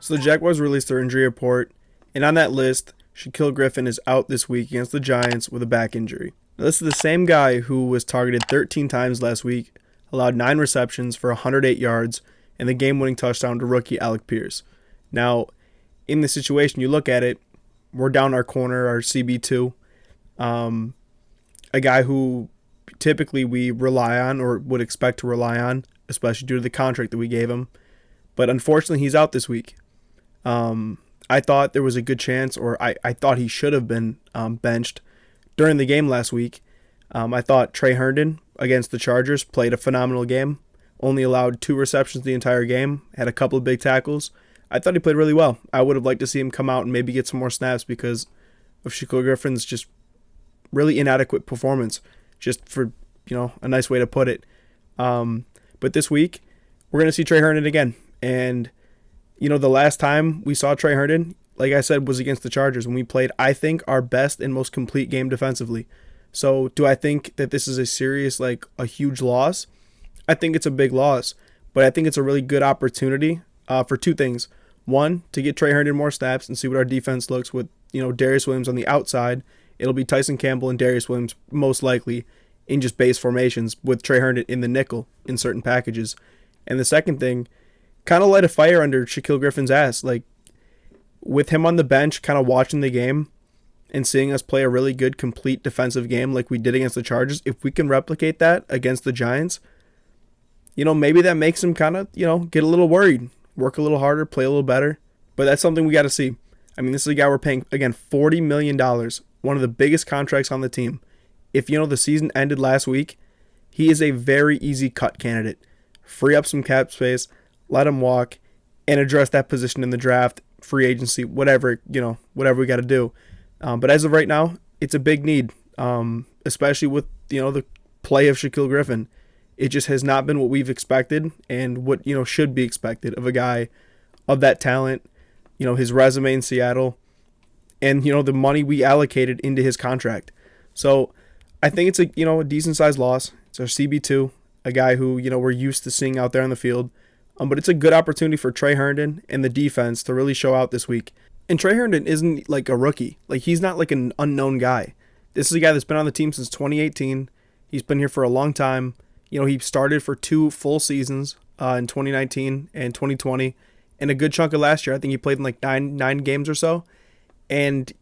So the Jaguars released their injury report, and on that list, Shaquill Griffin is out this week against the Giants with a back injury. Now, this is the same guy who was targeted 13 times last week, allowed 9 receptions for 108 yards, and the game-winning touchdown to rookie Alec Pierce. Now, in this situation, you look at it, we're down our corner, our CB2, a guy who typically we rely on or would expect to rely on, especially due to the contract that we gave him. But unfortunately, he's out this week. I thought there was a good chance, or I thought he should have been benched during the game last week. I thought Trey Herndon against the Chargers played a phenomenal game, only allowed 2 receptions the entire game, had a couple of big tackles. I thought he played really well. I would have liked to see him come out and maybe get some more snaps because of Shaquill Griffin's just really inadequate performance, just for, a nice way to put it. But this week, we're going to see Trey Herndon again. And, the last time we saw Trey Herndon, like I said, was against the Chargers when we played, I think, our best and most complete game defensively. So do I think that this is a serious, a huge loss? I think it's a big loss, but I think it's a really good opportunity for 2 things. One, to get Trey Herndon more snaps and see what our defense looks with, Darius Williams on the outside. It'll be Tyson Campbell and Darius Williams most likely in just base formations with Trey Herndon in the nickel in certain packages. And the second thing, kind of light a fire under Shaquill Griffin's ass. With him on the bench, kind of watching the game and seeing us play a really good, complete defensive game like we did against the Chargers, if we can replicate that against the Giants, maybe that makes him kind of, get a little worried, work a little harder, play a little better. But that's something we got to see. I mean, this is a guy we're paying, again, $40 million, one of the biggest contracts on the team. If, the season ended last week, he is a very easy cut candidate. Free up some cap space, let him walk, and address that position in the draft, free agency, whatever we got to do. But as of right now, it's a big need, especially with, the play of Shaquill Griffin. It just has not been what we've expected and what, should be expected of a guy of that talent, his resume in Seattle, and, the money we allocated into his contract. So I think it's a decent-sized loss. It's our CB2, a guy who, we're used to seeing out there on the field. But it's a good opportunity for Trey Herndon and the defense to really show out this week. And Trey Herndon isn't like a rookie. He's not like an unknown guy. This is a guy that's been on the team since 2018. He's been here for a long time. He started for 2 full seasons in 2019 and 2020. And a good chunk of last year. I think he played in nine games or so. And,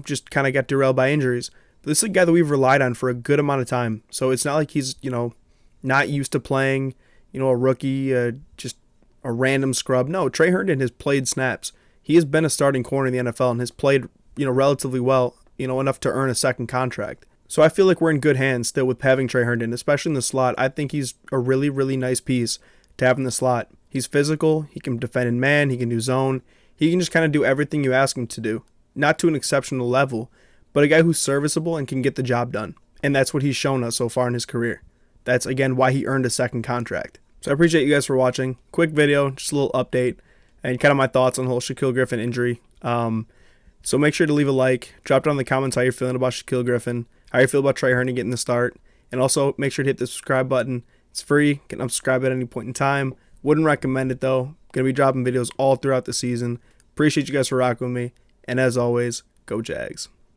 just kind of got derailed by injuries. But this is a guy that we've relied on for a good amount of time. So it's not like he's, not used to playing, a rookie, just a random scrub. No, Trey Herndon has played snaps. He has been a starting corner in the NFL and has played, relatively well, enough to earn a second contract. So I feel like we're in good hands still with having Trey Herndon, especially in the slot. I think he's a really, really nice piece to have in the slot. He's physical. He can defend in man. He can do zone. He can just kind of do everything you ask him to do. Not to an exceptional level, but a guy who's serviceable and can get the job done. And that's what he's shown us so far in his career. That's, again, why he earned a second contract. So I appreciate you guys for watching. Quick video, just a little update, and kind of my thoughts on the whole Shaquill Griffin injury. So make sure to leave a like. Drop down in the comments how you're feeling about Shaquill Griffin, how you feel about Trey Herndon getting the start. And also make sure to hit the subscribe button. It's free. You can unsubscribe at any point in time. Wouldn't recommend it, though. Going to be dropping videos all throughout the season. Appreciate you guys for rocking with me. And as always, go Jags.